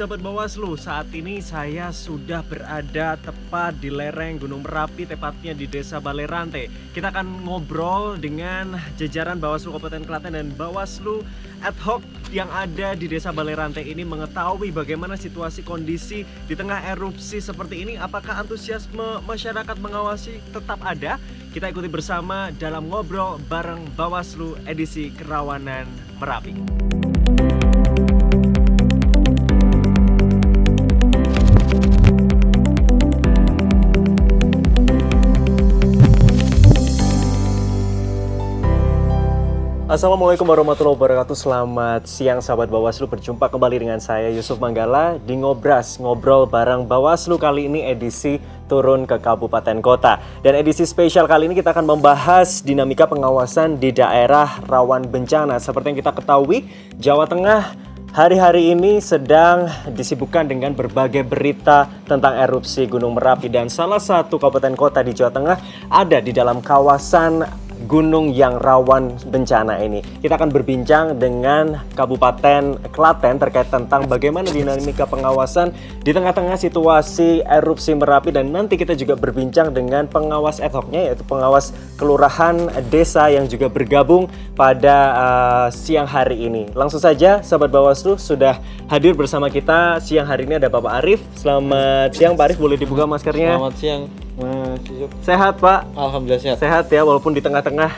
sahabat Bawaslu, saat ini saya sudah berada tepat di lereng Gunung Merapi, tepatnya di Desa Balerante. Kita akan ngobrol dengan jajaran Bawaslu Kabupaten Klaten dan Bawaslu ad hoc yang ada di Desa Balerante ini, mengetahui bagaimana situasi kondisi di tengah erupsi seperti ini. Apakah antusiasme masyarakat mengawasi tetap ada? Kita ikuti bersama dalam ngobrol bareng Bawaslu edisi Kerawanan Merapi. Assalamualaikum warahmatullahi wabarakatuh. Selamat siang sahabat Bawaslu. Berjumpa kembali dengan saya Yusuf Manggala di Ngobras, ngobrol bareng Bawaslu. Kali ini edisi turun ke kabupaten kota. Dan edisi spesial kali ini kita akan membahas dinamika pengawasan di daerah rawan bencana. Seperti yang kita ketahui, Jawa Tengah hari-hari ini sedang disibukkan dengan berbagai berita tentang erupsi Gunung Merapi. Dan salah satu kabupaten kota di Jawa Tengah ada di dalam kawasan gunung yang rawan bencana ini. Kita akan berbincang dengan Kabupaten Klaten terkait tentang bagaimana dinamika pengawasan di tengah-tengah situasi erupsi Merapi, dan nanti kita juga berbincang dengan pengawas ad hocnya, yaitu pengawas kelurahan desa yang juga bergabung pada siang hari ini. Langsung saja sahabat Bawaslu, sudah hadir bersama kita siang hari ini ada Bapak Arif. Selamat siang Pak Arif, boleh dibuka maskernya? Selamat siang. Sehat Pak? Alhamdulillah sehat. Sehat ya, walaupun di tengah-tengah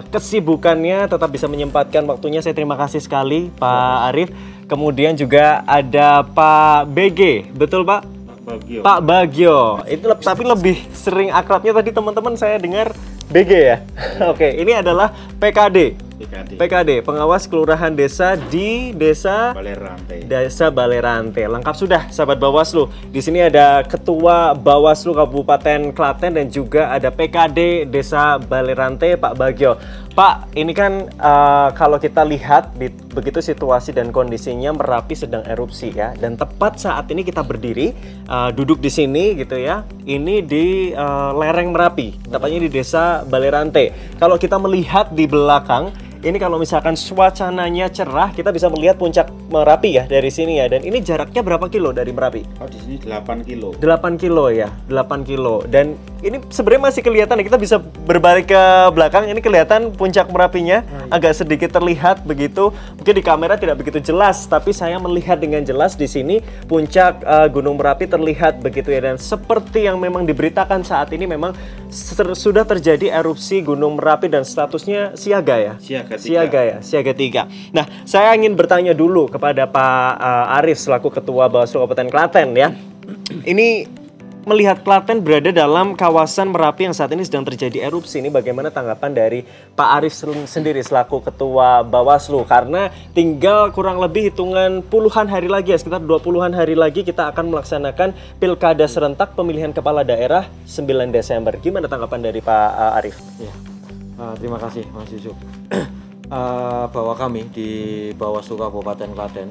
kesibukannya tetap bisa menyempatkan waktunya. Saya terima kasih sekali Pak Arif. Kemudian juga ada Pak BG, betul Pak? Bagio. Pak Bagio. Itu tapi lebih sering akrabnya tadi teman-teman saya dengar BG ya. Oke, ini adalah PKD. PKD, pengawas kelurahan desa di Desa Balerante. Desa Balerante. Lengkap sudah sahabat Bawaslu. Di sini ada Ketua Bawaslu Kabupaten Klaten dan juga ada PKD Desa Balerante Pak Bagio. Pak, ini kan kalau kita lihat begitu situasi dan kondisinya, Merapi sedang erupsi ya. Dan tepat saat ini kita berdiri duduk di sini gitu ya. Ini di lereng Merapi, tepatnya di Desa Balerante. Kalau kita melihat di belakang, ini kalau misalkan suasananya cerah, kita bisa melihat puncak Merapi ya dari sini ya. Dan ini jaraknya berapa kilo dari Merapi? Oh, di sini 8 kilo. 8 kilo ya, 8 kilo. Dan ini sebenarnya masih kelihatan ya, kita bisa berbalik ke belakang, ini kelihatan puncak Merapinya agak sedikit terlihat begitu. Mungkin di kamera tidak begitu jelas, tapi saya melihat dengan jelas di sini puncak Gunung Merapi terlihat begitu ya. Dan seperti yang memang diberitakan saat ini, memang sudah terjadi erupsi Gunung Merapi dan statusnya siaga ya? Siaga ya, siaga 3. Nah, saya ingin bertanya dulu kepada Pak Arif selaku Ketua Bawaslu Kabupaten Klaten ya. Ini melihat Klaten berada dalam kawasan Merapi yang saat ini sedang terjadi erupsi, ini bagaimana tanggapan dari Pak Arif sendiri selaku Ketua Bawaslu? Karena tinggal kurang lebih hitungan puluhan hari lagi ya, sekitar 20-an hari lagi kita akan melaksanakan Pilkada serentak pemilihan kepala daerah 9 Desember. Gimana tanggapan dari Pak Arif? Ya. Terima kasih Mas Yusuf. Bahwa kami di Bawaslu Kabupaten Klaten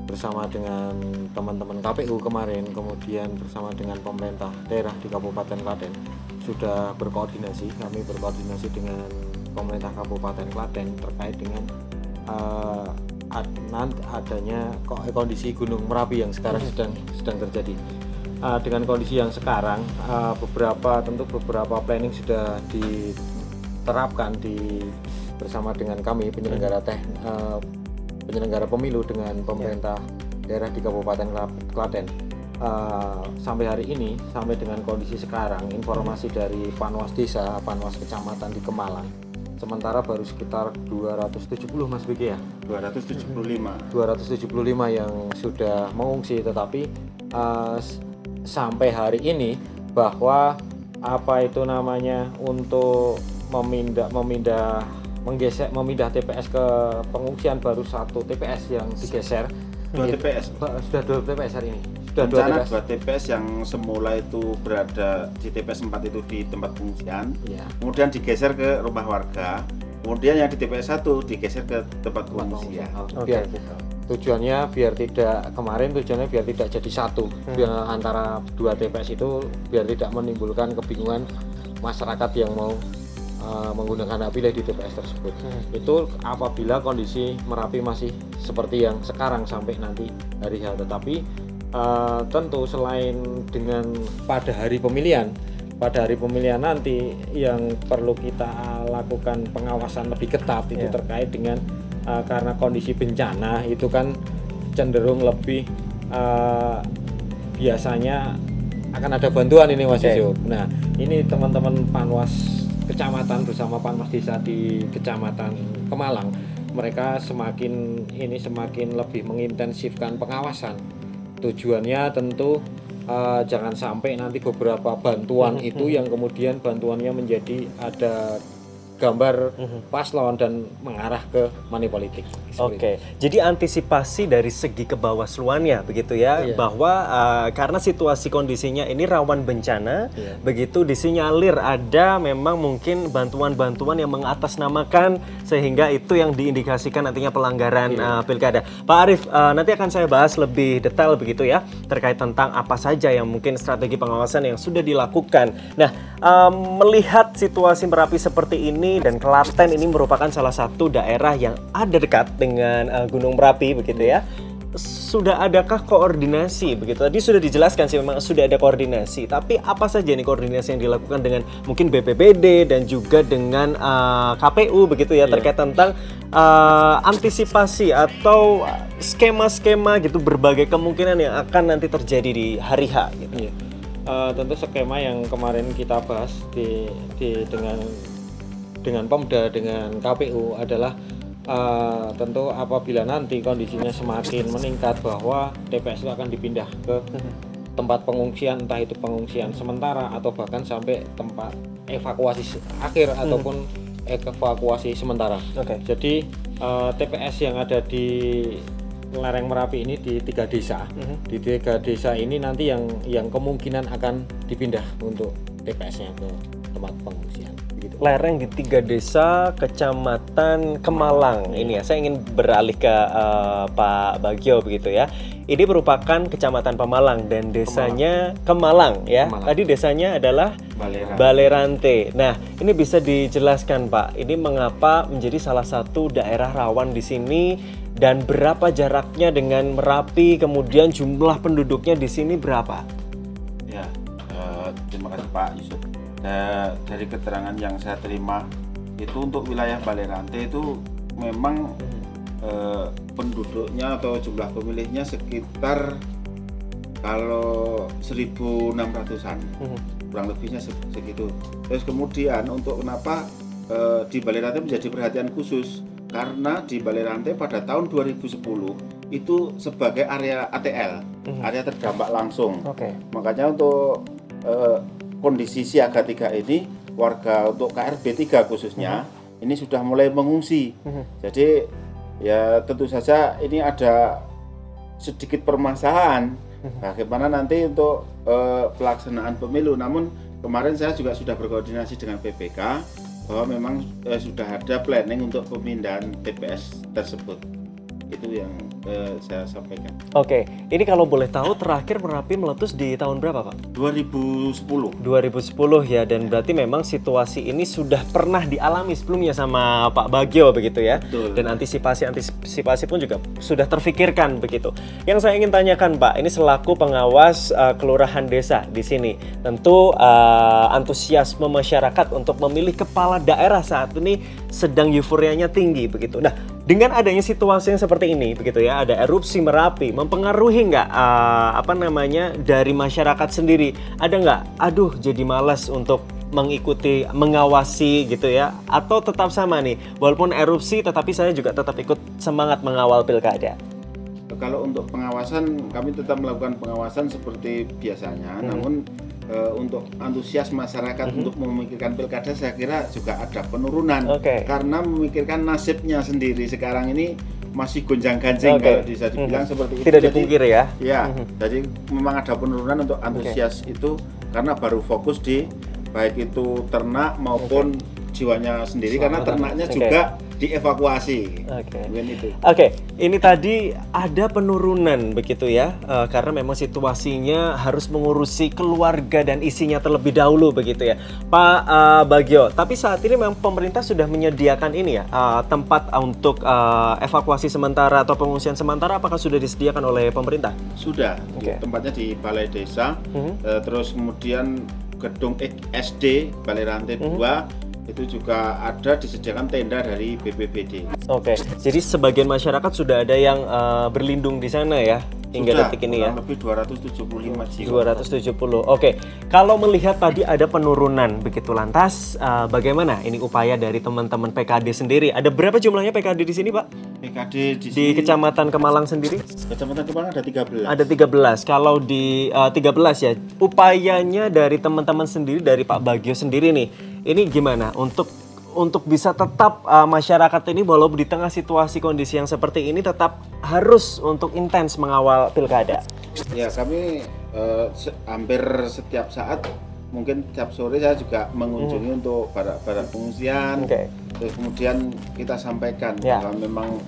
bersama dengan teman-teman KPU kemarin, kemudian bersama dengan pemerintah daerah di Kabupaten Klaten sudah berkoordinasi. Kami berkoordinasi dengan pemerintah Kabupaten Klaten terkait dengan adanya kondisi Gunung Merapi yang sekarang sedang terjadi. Dengan kondisi yang sekarang, beberapa planning sudah diterapkan bersama dengan kami penyelenggara pemilu dengan pemerintah daerah di Kabupaten Klaten. Sampai hari ini, sampai dengan kondisi sekarang, informasi dari Panwas Desa, Panwas Kecamatan di Kemalang, sementara baru sekitar 270 Mas BG ya? 275 yang sudah mengungsi, tetapi sampai hari ini bahwa untuk memindah TPS ke pengungsian baru 1 TPS yang digeser. 2 TPS. Sudah 2 TPS hari ini. Rencana 2 TPS yang semula itu berada di TPS 4 itu di tempat pengungsian. Ya. Kemudian digeser ke rumah warga. Kemudian yang di TPS 1 digeser ke tempat pengungsian. Tujuannya biar tidak jadi satu antara 2 TPS itu, biar tidak menimbulkan kebingungan masyarakat yang mau menggunakan hak pilih di TPS tersebut. Itu apabila kondisi Merapi masih seperti yang sekarang sampai nanti hari H. Tetapi tentu selain dengan pada hari pemilihan nanti yang perlu kita lakukan pengawasan lebih ketat itu terkait dengan karena kondisi bencana itu kan cenderung lebih biasanya akan ada bantuan ini Mas Yusuf. Nah, ini teman-teman Panwas Kecamatan bersama Panwas Desa di Kecamatan Kemalang, mereka semakin lebih mengintensifkan pengawasan. Tujuannya tentu jangan sampai nanti beberapa bantuan itu yang kemudian bantuannya menjadi ada gambar paslon dan mengarah ke money politik. Oke, jadi antisipasi dari segi kebawasluannya begitu ya, bahwa karena situasi kondisinya ini rawan bencana, begitu disinyalir ada memang mungkin bantuan-bantuan yang mengatasnamakan sehingga itu yang diindikasikan nantinya pelanggaran pilkada. Pak Arief, nanti akan saya bahas lebih detail begitu ya terkait tentang apa saja yang mungkin strategi pengawasan yang sudah dilakukan. Nah, melihat situasi Merapi seperti ini dan Klaten ini merupakan salah satu daerah yang ada dekat dengan Gunung Merapi begitu ya. Sudah adakah koordinasi begitu? Tadi sudah dijelaskan sih memang sudah ada koordinasi. Tapi apa saja nih koordinasi yang dilakukan dengan mungkin BPBD dan juga dengan KPU begitu ya terkait tentang antisipasi atau skema-skema gitu berbagai kemungkinan yang akan nanti terjadi di hari H gitu. Tentu skema yang kemarin kita bahas dengan Pemda, dengan KPU adalah tentu apabila nanti kondisinya semakin meningkat bahwa TPS itu akan dipindah ke tempat pengungsian, entah itu pengungsian sementara atau bahkan sampai tempat evakuasi akhir ataupun evakuasi sementara. Jadi TPS yang ada di lereng Merapi ini di 3 desa. Di 3 desa ini nanti yang kemungkinan akan dipindah untuk TPS-nya ke tempat pengungsian. Begitu. Lereng di 3 desa Kecamatan Kemalang ini ya. Saya ingin beralih ke Pak Bagio begitu ya. Ini merupakan Kecamatan Pemalang dan desanya Kemalang ya. Tadi desanya adalah Balerante. Nah, ini bisa dijelaskan Pak, ini mengapa menjadi salah satu daerah rawan di sini dan berapa jaraknya dengan Merapi, kemudian jumlah penduduknya di sini berapa? Ya, terima kasih Pak Yusuf. Dari keterangan yang saya terima itu untuk wilayah Balerante itu memang penduduknya atau jumlah pemilihnya sekitar kalau 1.600-an, kurang lebihnya segitu. Terus kemudian untuk kenapa di Balerante menjadi perhatian khusus, karena di Balerante pada tahun 2010 itu sebagai area ATL, area terdampak langsung. Makanya untuk kondisi siaga 3 ini, warga untuk KRB 3 khususnya ini sudah mulai mengungsi. Jadi ya tentu saja ini ada sedikit permasalahan bagaimana nanti untuk pelaksanaan pemilu. Namun kemarin saya juga sudah berkoordinasi dengan PPK bahwa memang sudah ada planning untuk pemindahan TPS tersebut. Itu yang saya sampaikan. Oke, ini kalau boleh tahu terakhir Merapi meletus di tahun berapa Pak? 2010. 2010 ya, dan berarti memang situasi ini sudah pernah dialami sebelumnya sama Pak Bagio begitu ya. Betul. Dan antisipasi pun juga sudah terfikirkan begitu. Yang saya ingin tanyakan Pak, ini selaku pengawas kelurahan desa di sini, tentu antusiasme masyarakat untuk memilih kepala daerah saat ini sedang euforianya tinggi begitu. Nah, dengan adanya situasi yang seperti ini begitu ya, ada erupsi Merapi, mempengaruhi nggak dari masyarakat sendiri? Ada nggak? Aduh, jadi malas untuk mengikuti, mengawasi gitu ya? Atau tetap sama nih, walaupun erupsi, tetapi saya juga tetap ikut semangat mengawal pilkada? Kalau untuk pengawasan, kami tetap melakukan pengawasan seperti biasanya. Namun untuk antusias masyarakat untuk memikirkan pilkada, saya kira juga ada penurunan. Karena memikirkan nasibnya sendiri sekarang ini masih gonjang-ganjing kalau bisa dibilang seperti itu. Tidak dipungkiri ya? Ya, jadi memang ada penurunan untuk antusias itu karena baru fokus di baik itu ternak maupun jiwanya sendiri karena ternaknya juga dievakuasi. Oke, ini tadi ada penurunan begitu ya, karena memang situasinya harus mengurusi keluarga dan isinya terlebih dahulu begitu ya, Pak Bagio. Tapi saat ini memang pemerintah sudah menyediakan ini ya, tempat untuk evakuasi sementara atau pengungsian sementara, apakah sudah disediakan oleh pemerintah? Sudah, tempatnya di Balai Desa, terus kemudian gedung SD Balai Rantai 2 itu juga ada disediakan tenda dari BPBD. Oke, jadi sebagian masyarakat sudah ada yang berlindung di sana ya hingga detik ini ya. Lebih 275 jiwa. 270. Oke, kalau melihat tadi ada penurunan begitu, lantas bagaimana ini upaya dari teman-teman PKD sendiri? Ada berapa jumlahnya PKD di sini, Pak? PKD di sini, di Kecamatan Kemalang sendiri? Kecamatan Kemalang ada 13. Ada 13. Kalau di 13 ya, upayanya dari teman-teman sendiri, dari Pak Bagio sendiri nih, ini gimana untuk bisa tetap masyarakat ini walaupun di tengah situasi kondisi yang seperti ini tetap harus untuk intens mengawal pilkada? Ya, kami hampir setiap saat, mungkin tiap sore saya juga mengunjungi untuk barak-barak pengungsian. Terus kemudian kita sampaikan bahwa memang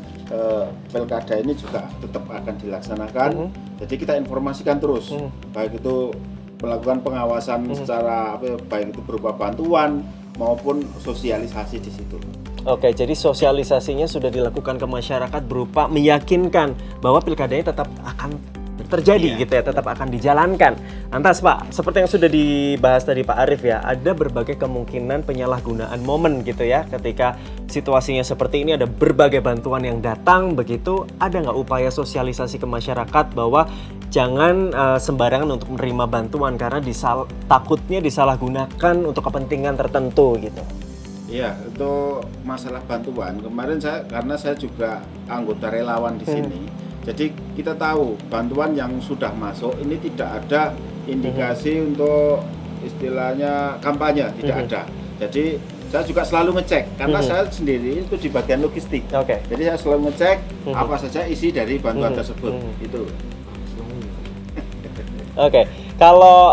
pilkada ini juga tetap akan dilaksanakan. Jadi kita informasikan terus, baik itu melakukan pengawasan secara baik itu berupa bantuan maupun sosialisasi di situ. Oke, jadi sosialisasinya sudah dilakukan ke masyarakat berupa meyakinkan bahwa pilkadanya tetap akan terjadi gitu ya, tetap akan dijalankan. Lantas Pak, seperti yang sudah dibahas tadi Pak Arief ya, ada berbagai kemungkinan penyalahgunaan momen gitu ya, ketika situasinya seperti ini ada berbagai bantuan yang datang begitu, ada nggak upaya sosialisasi ke masyarakat bahwa jangan sembarangan untuk menerima bantuan karena takutnya disalahgunakan untuk kepentingan tertentu gitu. Iya, untuk masalah bantuan kemarin karena saya juga anggota relawan di sini. Jadi kita tahu bantuan yang sudah masuk ini tidak ada indikasi untuk istilahnya kampanye, tidak ada. Jadi saya juga selalu ngecek karena saya sendiri itu di bagian logistik. Jadi saya selalu ngecek apa saja isi dari bantuan tersebut. Itu. Oke, kalau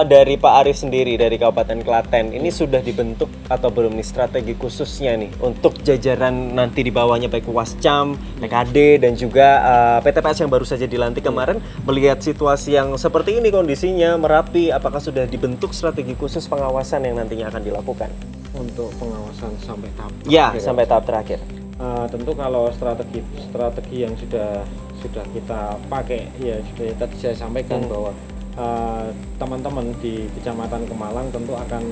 dari Pak Arief sendiri dari Kabupaten Klaten ini sudah dibentuk atau belum nih strategi khususnya nih untuk jajaran nanti di bawahnya baik Wascham, PKD dan juga PTPS yang baru saja dilantik kemarin, melihat situasi yang seperti ini kondisinya Merapi, apakah sudah dibentuk strategi khusus pengawasan yang nantinya akan dilakukan? Untuk pengawasan sampai tahap sampai tahap terakhir. Tentu kalau strategi yang sudah kita pakai ya sudah tadi saya sampaikan bahwa teman-teman di Kecamatan Kemalang tentu akan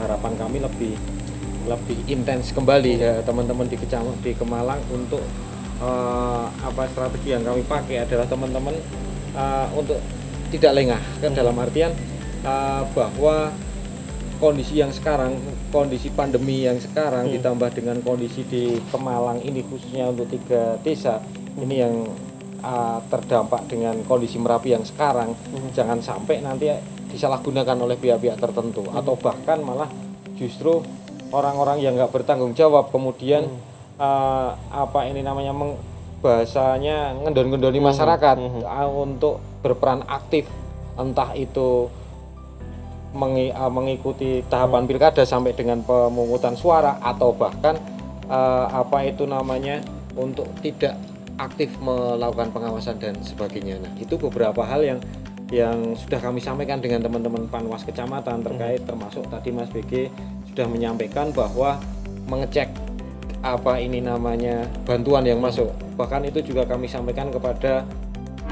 harapan kami lebih intens kembali ya teman-teman di Kemalang untuk strategi yang kami pakai adalah teman-teman untuk tidak lengah kan, dalam artian bahwa kondisi yang sekarang, kondisi pandemi yang sekarang ditambah dengan kondisi di Kemalang ini khususnya untuk 3 desa ini yang terdampak dengan kondisi Merapi yang sekarang, jangan sampai nanti disalahgunakan oleh pihak-pihak tertentu atau bahkan malah justru orang-orang yang nggak bertanggung jawab kemudian bahasanya ngendon-ngendoni masyarakat untuk berperan aktif, entah itu mengikuti tahapan pilkada sampai dengan pemungutan suara atau bahkan untuk tidak aktif melakukan pengawasan dan sebagainya. Nah, itu beberapa hal yang sudah kami sampaikan dengan teman-teman Panwas Kecamatan terkait, termasuk tadi Mas BG sudah menyampaikan bahwa mengecek bantuan yang masuk. Bahkan itu juga kami sampaikan kepada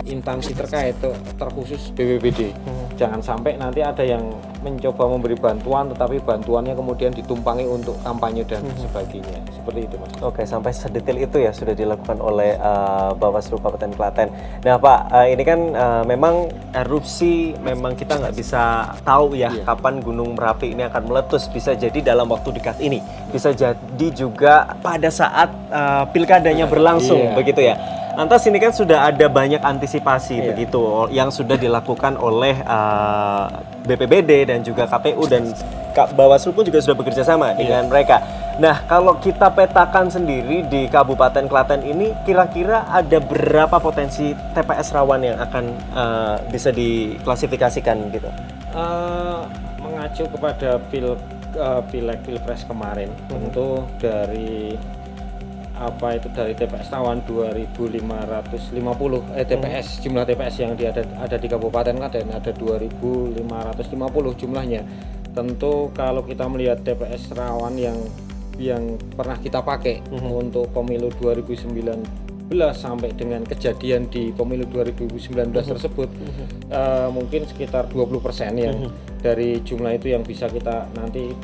instansi terkait terkhusus BPBD. Jangan sampai nanti ada yang mencoba memberi bantuan tetapi bantuannya kemudian ditumpangi untuk kampanye dan sebagainya. Seperti itu Mas. Oke, sampai sedetail itu ya sudah dilakukan oleh Bawaslu Kabupaten Klaten. Nah Pak, ini kan memang erupsi memang kita nggak bisa tahu ya kapan Gunung Merapi ini akan meletus. Bisa jadi dalam waktu dekat ini, bisa jadi juga pada saat pilkadanya berlangsung begitu ya. Lantas ini kan sudah ada banyak antisipasi begitu yang sudah dilakukan oleh BPBD dan juga KPU dan Bawaslu pun juga sudah bekerja sama dengan mereka. Nah, kalau kita petakan sendiri di Kabupaten Klaten ini kira-kira ada berapa potensi TPS rawan yang akan bisa diklasifikasikan gitu? Mengacu kepada Pileg Pilpres kemarin, tentu dari dari TPS Rawan 2.550 TPS, jumlah TPS yang ada di Kabupaten Klaten ada 2.550 jumlahnya. Tentu kalau kita melihat TPS Rawan yang pernah kita pakai untuk pemilu 2019 sampai dengan kejadian di pemilu 2019 tersebut, mungkin sekitar 20% yang dari jumlah itu yang bisa kita nanti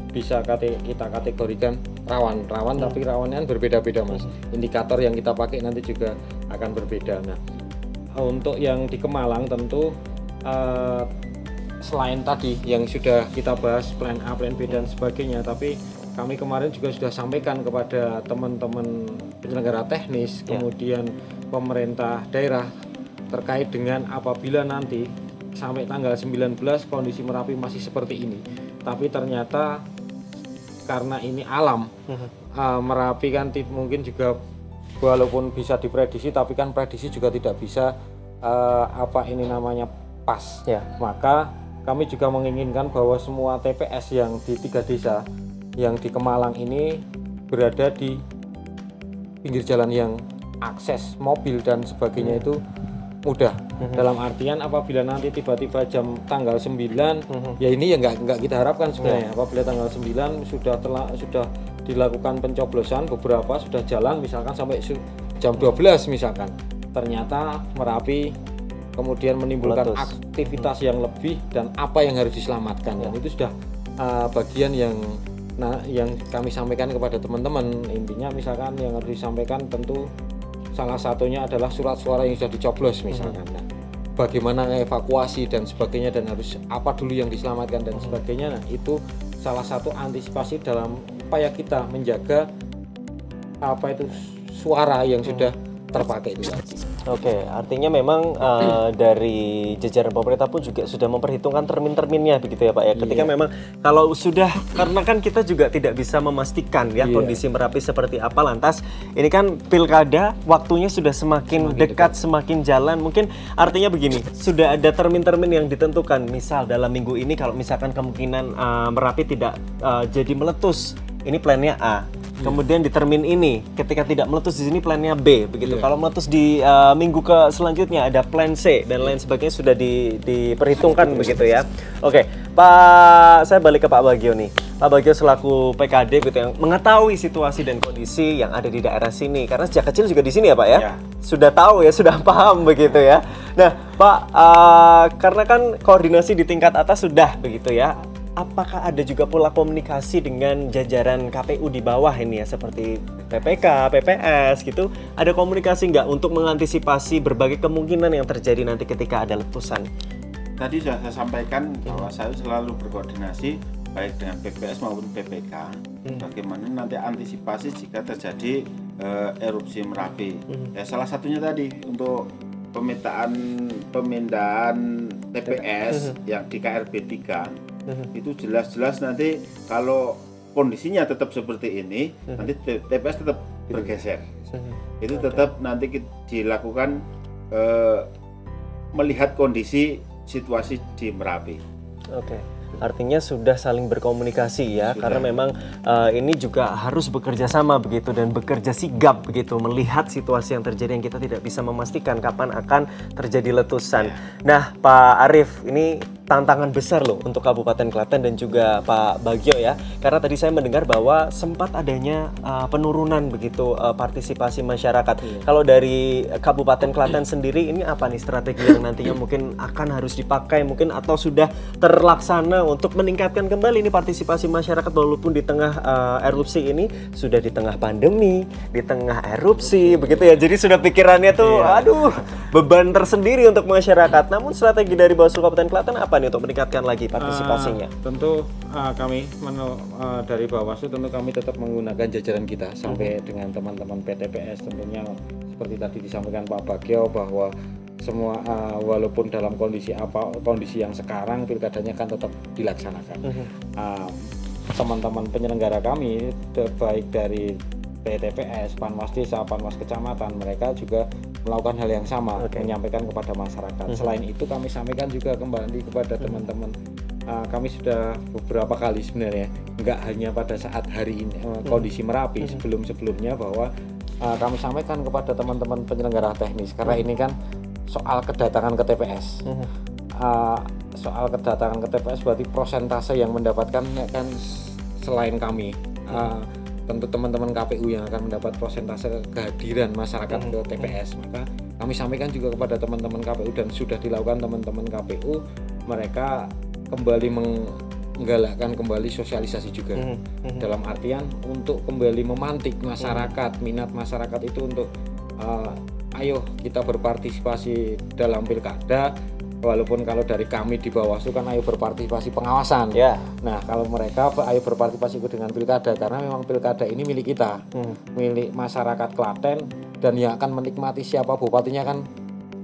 bisa kita kategorikan rawan, tapi rawannya berbeda-beda Mas. Indikator yang kita pakai nanti juga akan berbeda. Nah, untuk yang di Kemalang tentu selain tadi yang sudah kita bahas plan A, plan B dan sebagainya, tapi kami kemarin juga sudah sampaikan kepada teman-teman penyelenggara teknis, kemudian pemerintah daerah terkait dengan apabila nanti sampai tanggal 19 kondisi Merapi masih seperti ini, tapi ternyata karena ini alam, Merapi kan mungkin juga walaupun bisa diprediksi, tapi kan prediksi juga tidak bisa pas. Maka kami juga menginginkan bahwa semua TPS yang di 3 desa yang di Kemalang ini berada di pinggir jalan yang akses mobil dan sebagainya itu mudah. Dalam artian apabila nanti tiba-tiba jam tanggal 9, ya ini ya nggak kita harapkan sebenarnya. Apabila tanggal 9 sudah dilakukan pencoblosan, beberapa sudah jalan misalkan sampai jam 12 misalkan, ternyata Merapi kemudian menimbulkan aktivitas yang lebih dan apa yang harus diselamatkan, dan itu sudah bagian yang kami sampaikan kepada teman-teman. Intinya misalkan yang harus disampaikan tentu salah satunya adalah surat suara yang sudah dicoblos misalkan. Nah, bagaimana evakuasi dan sebagainya, dan harus apa dulu yang diselamatkan dan sebagainya. Nah, itu salah satu antisipasi dalam upaya kita menjaga suara yang sudah terpakai itu tadi. Oke, artinya memang dari jajaran pemerintah pun juga sudah memperhitungkan termin-terminnya begitu ya Pak ya. Ketika memang kalau sudah, karena kan kita juga tidak bisa memastikan ya kondisi Merapi seperti apa, lantas ini kan pilkada waktunya sudah semakin dekat, semakin jalan. Mungkin artinya begini, sudah ada termin-termin yang ditentukan. Misal dalam minggu ini kalau misalkan kemungkinan Merapi tidak jadi meletus, ini plannya A. Kemudian di termin ini ketika tidak meletus di sini plannya B begitu. Kalau meletus di minggu selanjutnya ada plan C dan lain sebagainya sudah diperhitungkan begitu ya. Oke, Pak, saya balik ke Pak Bagio nih. Pak Bagio selaku PKD gitu yang mengetahui situasi dan kondisi yang ada di daerah sini, karena sejak kecil juga di sini ya Pak ya. Sudah tahu ya, sudah paham begitu ya. Nah, Pak, karena kan koordinasi di tingkat atas sudah begitu ya. Apakah ada juga pola komunikasi dengan jajaran KPU di bawah ini ya, seperti PPK, PPS gitu? Ada komunikasi nggak untuk mengantisipasi berbagai kemungkinan yang terjadi nanti ketika ada letusan? Tadi sudah saya sampaikan bahwa saya selalu berkoordinasi baik dengan PPS maupun PPK, bagaimana nanti antisipasi jika terjadi erupsi Merapi. Ya, salah satunya tadi untuk pemindahan TPS yang di KRB 3 itu jelas-jelas nanti kalau kondisinya tetap seperti ini, nanti TPS tetap bergeser. Itu tetap nanti dilakukan melihat kondisi situasi di Merapi. Artinya sudah saling berkomunikasi ya, karena memang ini juga harus bekerja sama begitu dan bekerja sigap begitu, melihat situasi yang terjadi yang kita tidak bisa memastikan kapan akan terjadi letusan. Nah, Pak Arief, ini tantangan besar loh untuk Kabupaten Klaten dan juga Pak Bagio ya, karena tadi saya mendengar bahwa sempat adanya penurunan begitu partisipasi masyarakat. Kalau dari Kabupaten Klaten sendiri, ini apa nih strategi yang nantinya mungkin akan harus dipakai mungkin atau sudah terlaksana untuk meningkatkan kembali ini partisipasi masyarakat walaupun di tengah erupsi ini, sudah di tengah pandemi, di tengah erupsi begitu ya. Jadi sudah pikirannya tuh aduh, beban tersendiri untuk masyarakat. Namun strategi dari Bawaslu Kabupaten Klaten apa nih untuk meningkatkan lagi partisipasinya? Tentu kami dari Bawaslu tentu kami tetap menggunakan jajaran kita sampai dengan teman-teman PTPS, tentunya seperti tadi disampaikan Pak Bagio bahwa semua walaupun dalam kondisi yang sekarang pilkadanya kan tetap dilaksanakan. Teman-teman penyelenggara kami baik dari PTPS, Panwas Desa, Panwas Kecamatan, mereka juga melakukan hal yang sama, menyampaikan kepada masyarakat. Selain itu kami sampaikan juga kembali kepada teman-teman kami sudah beberapa kali sebenarnya, nggak hanya pada saat hari ini kondisi Merapi, sebelumnya bahwa kami sampaikan kepada teman-teman penyelenggara teknis, karena ini kan soal kedatangan ke TPS. Soal kedatangan ke TPS berarti prosentase yang mendapatkan kan selain kami, tentu teman-teman KPU yang akan mendapat prosentase kehadiran masyarakat ke TPS. Maka kami sampaikan juga kepada teman-teman KPU dan sudah dilakukan teman-teman KPU, mereka kembali menggalakkan kembali sosialisasi juga, dalam artian untuk kembali memantik masyarakat, minat masyarakat itu untuk ayo kita berpartisipasi dalam pilkada, walaupun kalau dari kami di Bawaslu kan ayo berpartisipasi pengawasan. Nah kalau mereka ayo berpartisipasi dengan pilkada, karena memang pilkada ini milik kita, milik masyarakat Klaten, dan yang akan menikmati siapa bupatinya kan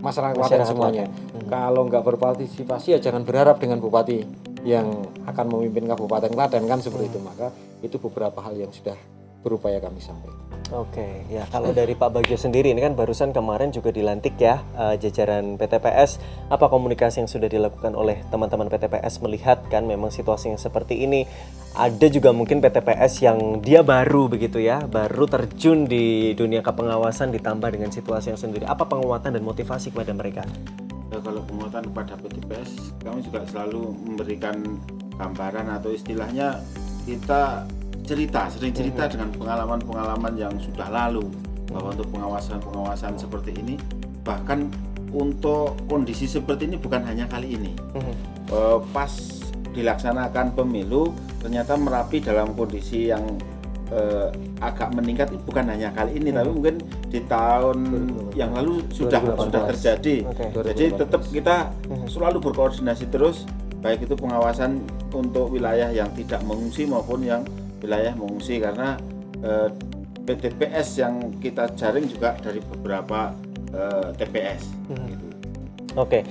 masyarakat Klaten semuanya. Kalau nggak berpartisipasi ya jangan berharap dengan bupati yang akan memimpin Kabupaten Klaten, kan seperti itu. Maka itu beberapa hal yang sudah berupaya kami sampaikan. Oke, ya kalau dari Pak Bagio sendiri, ini kan barusan kemarin juga dilantik ya jajaran PTPS. Apa komunikasi yang sudah dilakukan oleh teman-teman PTPS melihat kan memang situasi yang seperti ini? Ada juga mungkin PTPS yang dia baru begitu ya, baru terjun di dunia kepengawasan ditambah dengan situasi yang sendiri. Apa penguatan dan motivasi kepada mereka? Ya, kalau penguatan kepada PTPS, kami juga selalu memberikan gambaran atau istilahnya kita sering cerita dengan pengalaman-pengalaman yang sudah lalu, bahwa untuk pengawasan seperti ini, bahkan untuk kondisi seperti ini bukan hanya kali ini. Pas dilaksanakan pemilu, ternyata Merapi dalam kondisi yang agak meningkat, bukan hanya kali ini, tapi mungkin di tahun yang lalu sudah terjadi. Jadi tetap kita selalu berkoordinasi terus, baik itu pengawasan untuk wilayah yang tidak mengungsi maupun yang wilayah mengungsi, karena PTPS yang kita jaring juga dari beberapa TPS. Gitu. Oke,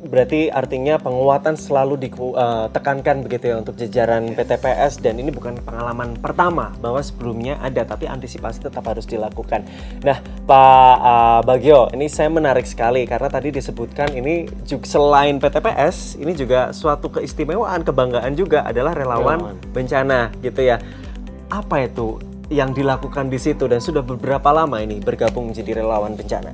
berarti artinya penguatan selalu ditekankan begitu ya untuk jajaran PTPS, dan ini bukan pengalaman pertama bahwa sebelumnya ada, tapi antisipasi tetap harus dilakukan. Nah, Pak Bagio, ini saya menarik sekali karena tadi disebutkan ini juga, selain PTPS, ini juga suatu keistimewaan, kebanggaan juga adalah relawan bencana gitu ya. Apa itu yang dilakukan di situ dan sudah beberapa lama ini bergabung menjadi relawan bencana?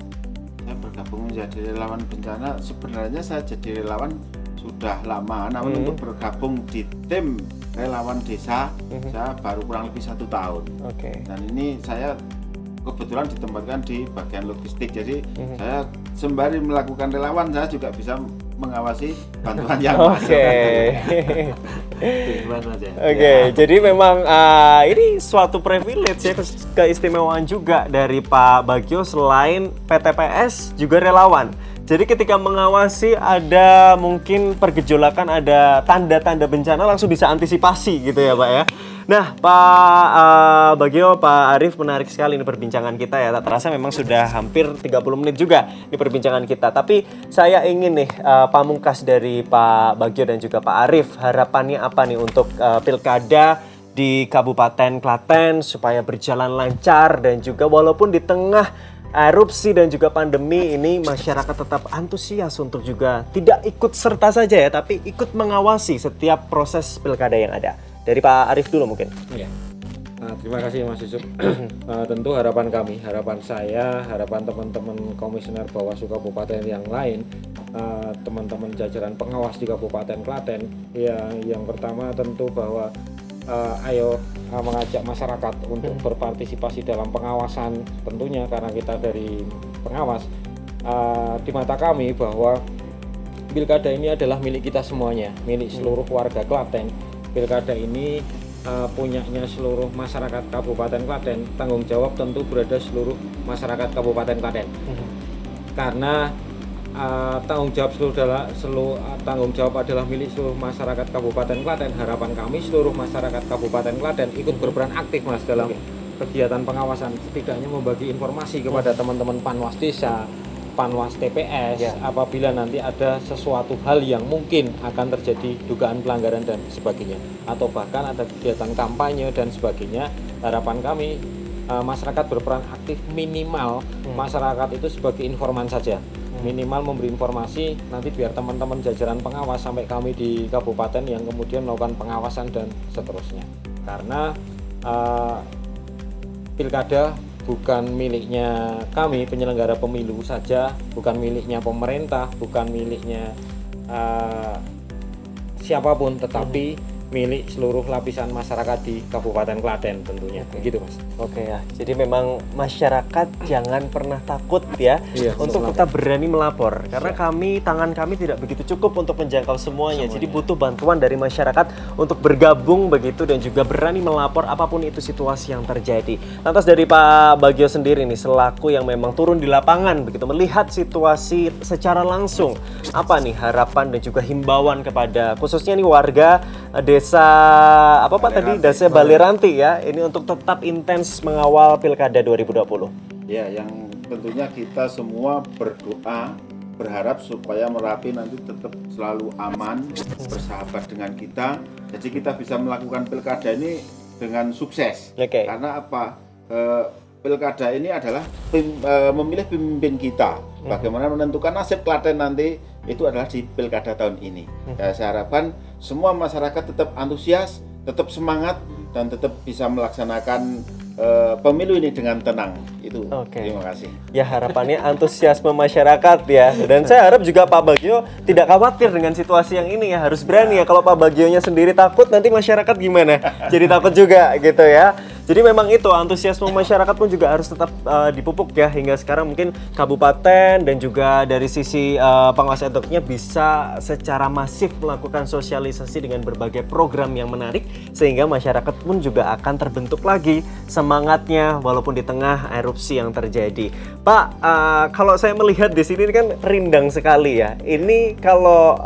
Bergabung menjadi relawan bencana, sebenarnya saya jadi relawan sudah lama, namun untuk bergabung di tim relawan desa saya baru kurang lebih 1 tahun. Dan ini saya kebetulan ditempatkan di bagian logistik, jadi saya sembari melakukan relawan saya juga bisa mengawasi bantuan yang masuk. Jadi memang ini suatu privilege ya, keistimewaan juga dari Pak Bagio, selain PTPS juga relawan. Jadi ketika mengawasi ada mungkin pergejolakan, ada tanda-tanda bencana, langsung bisa antisipasi gitu ya Pak ya. Nah Pak Bagio, Pak Arief, menarik sekali ini perbincangan kita ya. Tak terasa memang sudah hampir 30 menit juga di perbincangan kita. Tapi saya ingin nih pamungkas dari Pak Bagio dan juga Pak Arief, harapannya apa nih untuk pilkada di Kabupaten Klaten supaya berjalan lancar, dan juga walaupun di tengah erupsi dan juga pandemi ini masyarakat tetap antusias untuk juga tidak ikut serta saja ya, tapi ikut mengawasi setiap proses pilkada yang ada. Dari Pak Arief dulu mungkin. Ya. Terima kasih Mas Yusuf. Tentu harapan kami, harapan saya, harapan teman-teman komisioner Bawaslu Kabupaten yang lain, teman-teman jajaran pengawas di Kabupaten Klaten, ya, yang pertama tentu bahwa ayo mengajak masyarakat untuk berpartisipasi dalam pengawasan, tentunya karena kita dari pengawas. Di mata kami bahwa pilkada ini adalah milik kita semuanya, milik seluruh warga Klaten. Pilkada ini punyanya seluruh masyarakat Kabupaten Klaten. Tanggung jawab tentu berada seluruh masyarakat Kabupaten Klaten. Karena tanggung jawab adalah milik seluruh masyarakat Kabupaten Klaten. Harapan kami seluruh masyarakat Kabupaten Klaten ikut berperan aktif Mas dalam kegiatan pengawasan, setidaknya membagi informasi kepada teman-teman Panwas Desa, Panwas TPS, apabila nanti ada sesuatu hal yang mungkin akan terjadi dugaan pelanggaran dan sebagainya, atau bahkan ada kegiatan kampanye dan sebagainya. Harapan kami masyarakat berperan aktif, minimal masyarakat itu sebagai informan saja, minimal memberi informasi, nanti biar teman-teman jajaran pengawas sampai kami di kabupaten yang kemudian melakukan pengawasan dan seterusnya. Karena pilkada bukan miliknya kami penyelenggara pemilu saja, bukan miliknya pemerintah, bukan miliknya siapapun, tetapi milik seluruh lapisan masyarakat di Kabupaten Klaten tentunya. Begitu, Mas. Oke ya, jadi memang masyarakat jangan pernah takut ya untuk kita berani melapor, karena tangan kami tidak begitu cukup untuk menjangkau semuanya. Jadi butuh bantuan dari masyarakat untuk bergabung begitu dan juga berani melapor apapun itu situasi yang terjadi. Lantas dari Pak Bagio sendiri nih, selaku yang memang turun di lapangan begitu, melihat situasi secara langsung, apa nih harapan dan juga himbauan kepada khususnya nih warga desa apa Pak tadi, desa Baleranti ya, ini untuk tetap intens mengawal Pilkada 2020. Ya, yang tentunya kita semua berdoa, berharap supaya Merapi nanti tetap selalu aman, bersahabat dengan kita. Jadi kita bisa melakukan Pilkada ini dengan sukses. Karena apa? Pilkada ini adalah memilih pemimpin kita. Bagaimana menentukan nasib Klaten nanti itu adalah di Pilkada tahun ini. Saya harapkan semua masyarakat tetap antusias, tetap semangat, dan tetap bisa melaksanakan pemilu ini dengan tenang. Itu. Terima kasih. Ya, harapannya antusiasme masyarakat ya. Dan saya harap juga Pak Bagio tidak khawatir dengan situasi yang ini ya. Harus berani ya. Kalau Pak Bagionya sendiri takut, nanti masyarakat gimana? Jadi takut juga gitu ya. Jadi memang itu antusiasme masyarakat pun juga harus tetap dipupuk ya. Hingga sekarang mungkin kabupaten dan juga dari sisi pengawas eduknya bisa secara masif melakukan sosialisasi dengan berbagai program yang menarik, sehingga masyarakat pun juga akan terbentuk lagi semangatnya walaupun di tengah erupsi yang terjadi. Pak, kalau saya melihat di sini kan rindang sekali ya. Ini kalau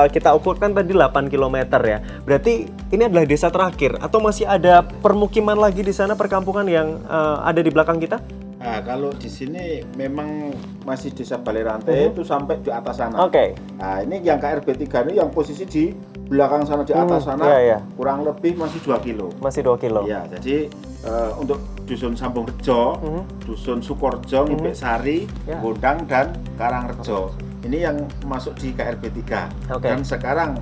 kita ukurkan tadi 8 km ya. Berarti ini adalah desa terakhir atau masih ada permukiman lagi di sana, perkampungan yang ada di belakang kita? Nah, kalau di sini memang masih desa Baleranti itu sampai di atas sana. Nah, ini yang KRB 3 ini yang posisi di belakang sana, di atas sana, kurang lebih masih 2 kilo. Masih 2 kilo. Ya, jadi untuk Dusun Sambung Rejo, Dusun Sukorjo, Ngipik Sari, Gondang, dan Karangrejo. Ini yang masuk di KRB 3. Dan sekarang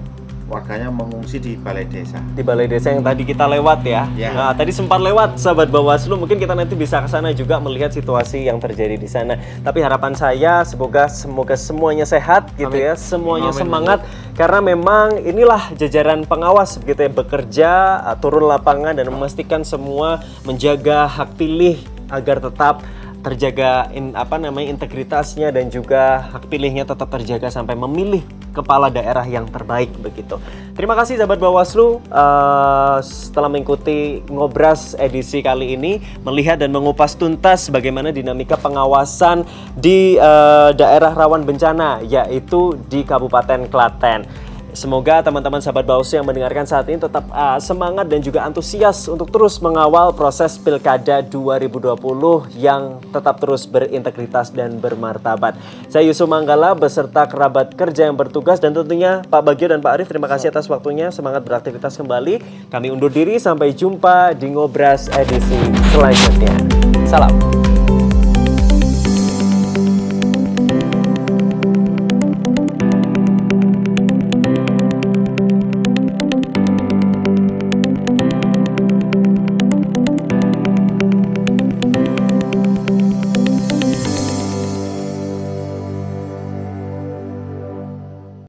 warganya mengungsi di balai desa. Di balai desa yang tadi kita lewat ya. Nah, tadi sempat lewat sahabat Bawaslu, mungkin kita nanti bisa ke sana juga melihat situasi yang terjadi di sana. Tapi harapan saya semoga semuanya sehat gitu ya, semuanya semangat karena memang inilah jajaran pengawas gitu ya, bekerja turun lapangan dan memastikan semua menjaga hak pilih agar tetap terjaga integritasnya dan juga hak pilihnya tetap terjaga sampai memilih kepala daerah yang terbaik begitu. Terima kasih sahabat Bawaslu setelah mengikuti Ngobras edisi kali ini, melihat dan mengupas tuntas bagaimana dinamika pengawasan di daerah rawan bencana, yaitu di Kabupaten Klaten. Semoga teman-teman sahabat Bawaslu yang mendengarkan saat ini tetap semangat dan juga antusias untuk terus mengawal proses Pilkada 2020 yang tetap terus berintegritas dan bermartabat. Saya Yusuf Manggala beserta kerabat kerja yang bertugas dan tentunya Pak Bagio dan Pak Arief, terima kasih atas waktunya. Semangat beraktivitas kembali. Kami undur diri, sampai jumpa di Ngobras edisi selanjutnya. Salam.